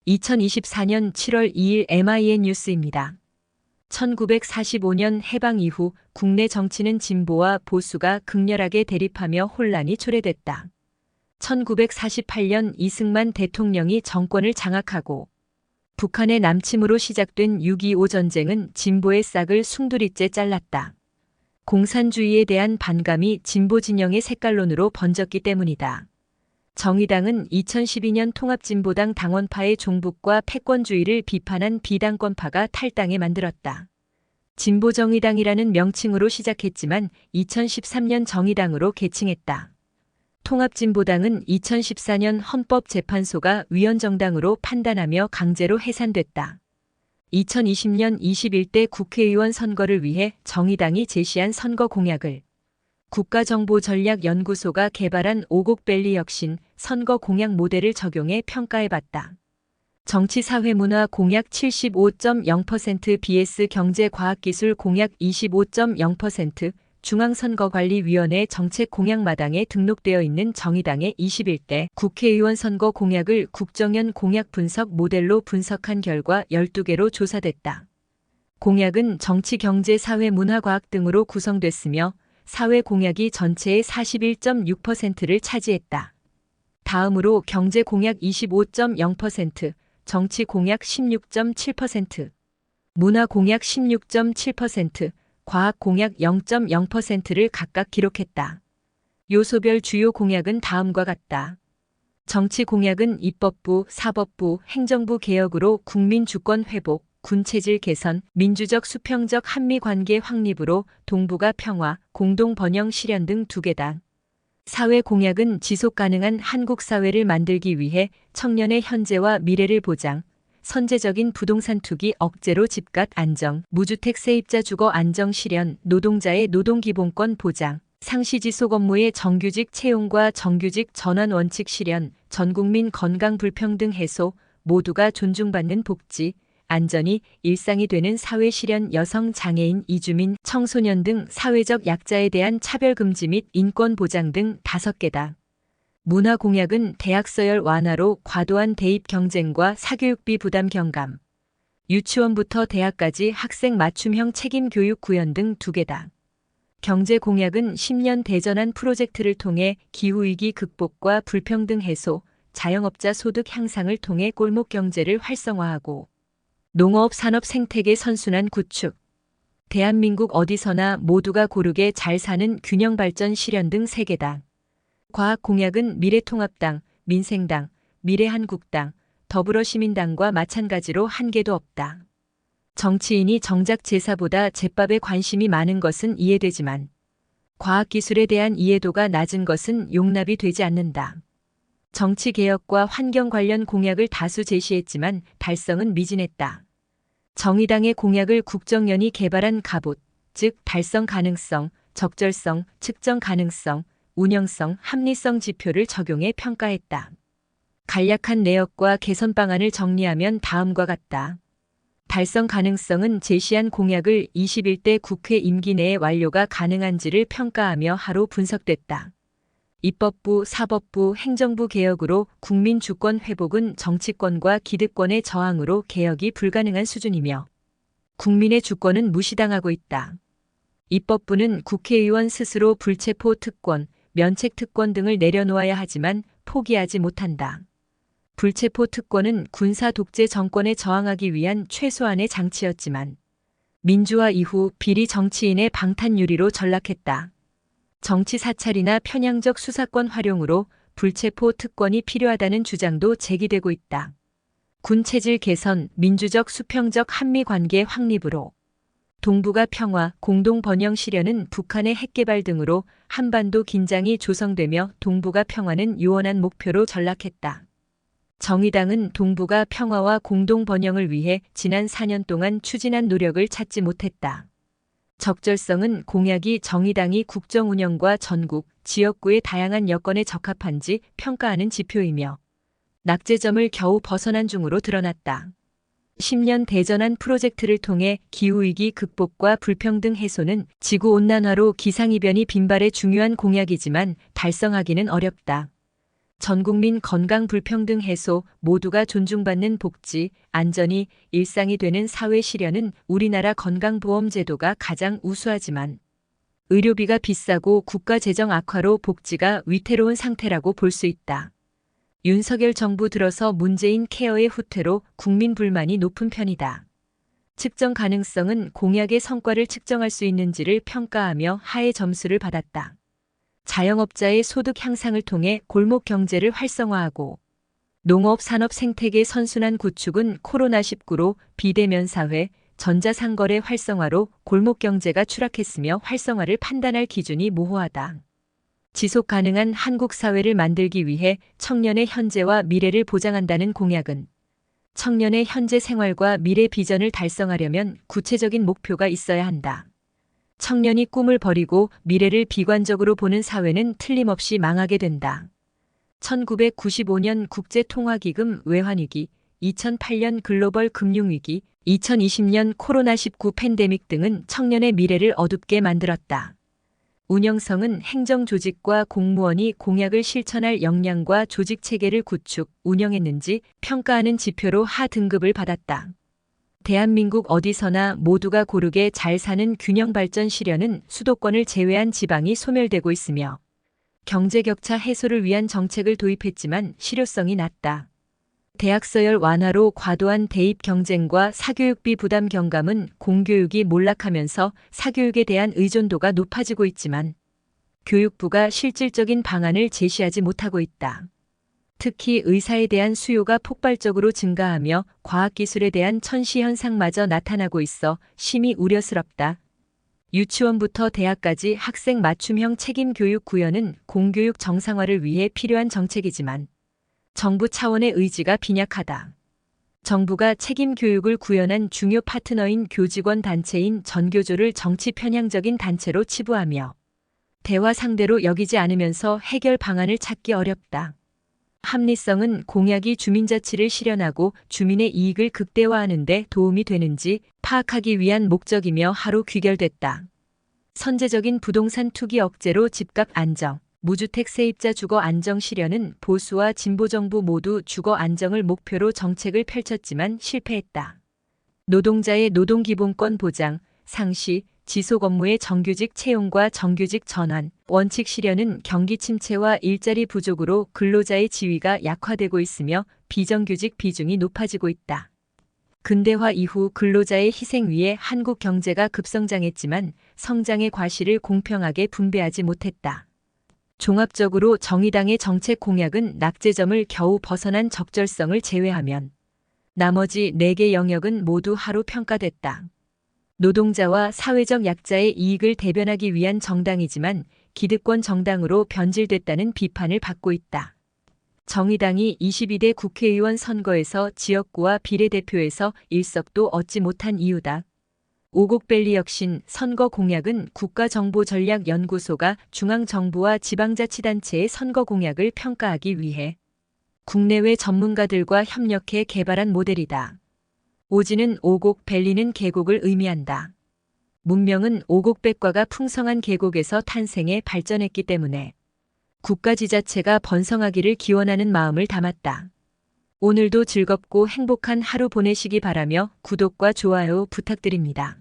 2024년 7월 2일 MIN 뉴스입니다. 1945년 해방 이후 국내 정치는 진보와 보수가 극렬하게 대립하며 혼란이 초래됐다. 1948년 이승만 대통령이 정권을 장악하고 북한의 남침으로 시작된 6.25 전쟁은 진보의 싹을 숭두리째 잘랐다. 공산주의에 대한 반감이 진보 진영의 색깔론으로 번졌기 때문이다. 정의당은 2012년 통합진보당 당원파의 종북과 패권주의를 비판한 비당권파가 탈당에 만들었다. 진보정의당이라는 명칭으로 시작했지만 2013년 정의당으로 개칭했다. 통합진보당은 2014년 헌법재판소가 위헌정당으로 판단하며 강제로 해산됐다. 2020년 21대 국회의원 선거를 위해 정의당이 제시한 선거 공약을 국가정보전략연구소가 개발한 오곡밸리 혁신 선거 공약 모델을 적용해 평가해봤다. 정치사회문화 공약 75.0% vs 경제과학기술 공약 25.0%, 중앙선거관리위원회 정책 공약 마당에 등록되어 있는 정의당의 21대 국회의원 선거 공약을 국정연 공약 분석 모델로 분석한 결과 12개로 조사됐다. 공약은 정치, 경제, 사회, 문화, 과학 등으로 구성됐으며 사회 공약이 전체의 41.6%를 차지했다. 다음으로 경제 공약 25.0%, 정치 공약 16.7%, 문화 공약 16.7%, 과학 공약 0.0%를 각각 기록했다. 요소별 주요 공약은 다음과 같다. 정치 공약은 입법부, 사법부, 행정부 개혁으로 국민 주권 회복, 군체질 개선, 민주적 수평적 한미관계 확립으로 동북아 평화, 공동 번영 실현 등 2개다. 사회 공약은 지속 가능한 한국 사회를 만들기 위해 청년의 현재와 미래를 보장, 선제적인 부동산 투기 억제로 집값 안정, 무주택 세입자 주거 안정 실현, 노동자의 노동기본권 보장, 상시지속 업무의 정규직 채용과 정규직 전환 원칙 실현, 전국민 건강 불평등 해소, 모두가 존중받는 복지, 안전이 일상이 되는 사회 실현, 여성, 장애인, 이주민, 청소년 등 사회적 약자에 대한 차별 금지 및 인권 보장 등 5개다. 문화 공약은 대학 서열 완화로 과도한 대입 경쟁과 사교육비 부담 경감, 유치원부터 대학까지 학생 맞춤형 책임 교육 구현 등 2개다. 경제 공약은 10년 대전환 프로젝트를 통해 기후위기 극복과 불평등 해소, 자영업자 소득 향상을 통해 골목 경제를 활성화하고 농업 산업 생태계 선순환 구축, 대한민국 어디서나 모두가 고르게 잘 사는 균형 발전 실현 등 3개다. 과학 공약은 미래통합당, 민생당, 미래한국당, 더불어시민당과 마찬가지로 한계도 없다. 정치인이 정작 제사보다 제밥에 관심이 많은 것은 이해되지만 과학기술에 대한 이해도가 낮은 것은 용납이 되지 않는다. 정치개혁과 환경 관련 공약을 다수 제시했지만 달성은 미진했다. 정의당의 공약을 국정연이 개발한 갑옷, 즉 달성 가능성, 적절성, 측정 가능성, 운영성, 합리성 지표를 적용해 평가했다. 간략한 내역과 개선 방안을 정리하면 다음과 같다. 달성 가능성은 제시한 공약을 21대 국회 임기 내에 완료가 가능한지를 평가하며 하루 분석됐다. 입법부, 사법부, 행정부 개혁으로 국민 주권 회복은 정치권과 기득권의 저항으로 개혁이 불가능한 수준이며 국민의 주권은 무시당하고 있다. 입법부는 국회의원 스스로 불체포 특권, 면책 특권 등을 내려놓아야 하지만 포기하지 못한다. 불체포 특권은 군사 독재 정권에 저항하기 위한 최소한의 장치였지만 민주화 이후 비리 정치인의 방탄유리로 전락했다. 정치 사찰이나 편향적 수사권 활용으로 불체포 특권이 필요하다는 주장도 제기되고 있다. 군 체질 개선, 민주적 수평적 한미관계 확립으로 동북아 평화, 공동 번영 실현은 북한의 핵개발 등으로 한반도 긴장이 조성되며 동북아 평화는 요원한 목표로 전락했다. 정의당은 동북아 평화와 공동 번영을 위해 지난 4년 동안 추진한 노력을 찾지 못했다. 적절성은 공약이 정의당이 국정 운영과 전국, 지역구의 다양한 여건에 적합한지 평가하는 지표이며 낙제점을 겨우 벗어난 중으로 드러났다. 10년 대전환 프로젝트를 통해 기후위기 극복과 불평등 해소는 지구온난화로 기상이변이 빈발의 중요한 공약이지만 달성하기는 어렵다. 전국민 건강 불평등 해소, 모두가 존중받는 복지, 안전이 일상이 되는 사회 실현은 우리나라 건강보험제도가 가장 우수하지만 의료비가 비싸고 국가 재정 악화로 복지가 위태로운 상태라고 볼 수 있다. 윤석열 정부 들어서 문재인 케어의 후퇴로 국민 불만이 높은 편이다. 측정 가능성은 공약의 성과를 측정할 수 있는지를 평가하며 하의 점수를 받았다. 자영업자의 소득 향상을 통해 골목 경제를 활성화하고 농업 산업 생태계 선순환 구축은 코로나19로 비대면 사회, 전자상거래 활성화로 골목 경제가 추락했으며 활성화를 판단할 기준이 모호하다. 지속 가능한 한국 사회를 만들기 위해 청년의 현재와 미래를 보장한다는 공약은 청년의 현재 생활과 미래 비전을 달성하려면 구체적인 목표가 있어야 한다. 청년이 꿈을 버리고 미래를 비관적으로 보는 사회는 틀림없이 망하게 된다. 1995년 국제통화기금 외환위기, 2008년 글로벌 금융위기, 2020년 코로나19 팬데믹 등은 청년의 미래를 어둡게 만들었다. 운영성은 행정조직과 공무원이 공약을 실천할 역량과 조직체계를 구축, 운영했는지 평가하는 지표로 하 등급을 받았다. 대한민국 어디서나 모두가 고르게 잘 사는 균형 발전 실현은 수도권을 제외한 지방이 소멸되고 있으며 경제 격차 해소를 위한 정책을 도입했지만 실효성이 낮다. 대학 서열 완화로 과도한 대입 경쟁과 사교육비 부담 경감은 공교육이 몰락하면서 사교육에 대한 의존도가 높아지고 있지만 교육부가 실질적인 방안을 제시하지 못하고 있다. 특히 의사에 대한 수요가 폭발적으로 증가하며 과학기술에 대한 천시 현상마저 나타나고 있어 심히 우려스럽다. 유치원부터 대학까지 학생 맞춤형 책임 교육 구현은 공교육 정상화를 위해 필요한 정책이지만 정부 차원의 의지가 빈약하다. 정부가 책임 교육을 구현한 중요 파트너인 교직원 단체인 전교조를 정치 편향적인 단체로 치부하며 대화 상대로 여기지 않으면서 해결 방안을 찾기 어렵다. 합리성은 공약이 주민자치를 실현하고 주민의 이익을 극대화하는 데 도움이 되는지 파악하기 위한 목적이며 하루 귀결됐다. 선제적인 부동산 투기 억제로 집값 안정, 무주택 세입자 주거 안정 실현은 보수와 진보 정부 모두 주거 안정을 목표로 정책을 펼쳤지만 실패했다. 노동자의 노동기본권 보장, 상시, 지속 업무의 정규직 채용과 정규직 전환, 원칙 실현은 경기 침체와 일자리 부족으로 근로자의 지위가 약화되고 있으며 비정규직 비중이 높아지고 있다. 근대화 이후 근로자의 희생 위에 한국 경제가 급성장했지만 성장의 과실을 공평하게 분배하지 못했다. 종합적으로 정의당의 정책 공약은 낙제점을 겨우 벗어난 적절성을 제외하면 나머지 4개 영역은 모두 하루 평가됐다. 노동자와 사회적 약자의 이익을 대변하기 위한 정당이지만 기득권 정당으로 변질됐다는 비판을 받고 있다. 정의당이 22대 국회의원 선거에서 지역구와 비례대표에서 일석도 얻지 못한 이유다. 오곡밸리 혁신 선거 공약은 국가정보전략연구소가 중앙정부와 지방자치단체의 선거 공약을 평가하기 위해 국내외 전문가들과 협력해 개발한 모델이다. 오지는 오곡, 밸리는 계곡을 의미한다. 문명은 오곡백과가 풍성한 계곡에서 탄생해 발전했기 때문에 국가지자체가 번성하기를 기원하는 마음을 담았다. 오늘도 즐겁고 행복한 하루 보내시기 바라며 구독과 좋아요 부탁드립니다.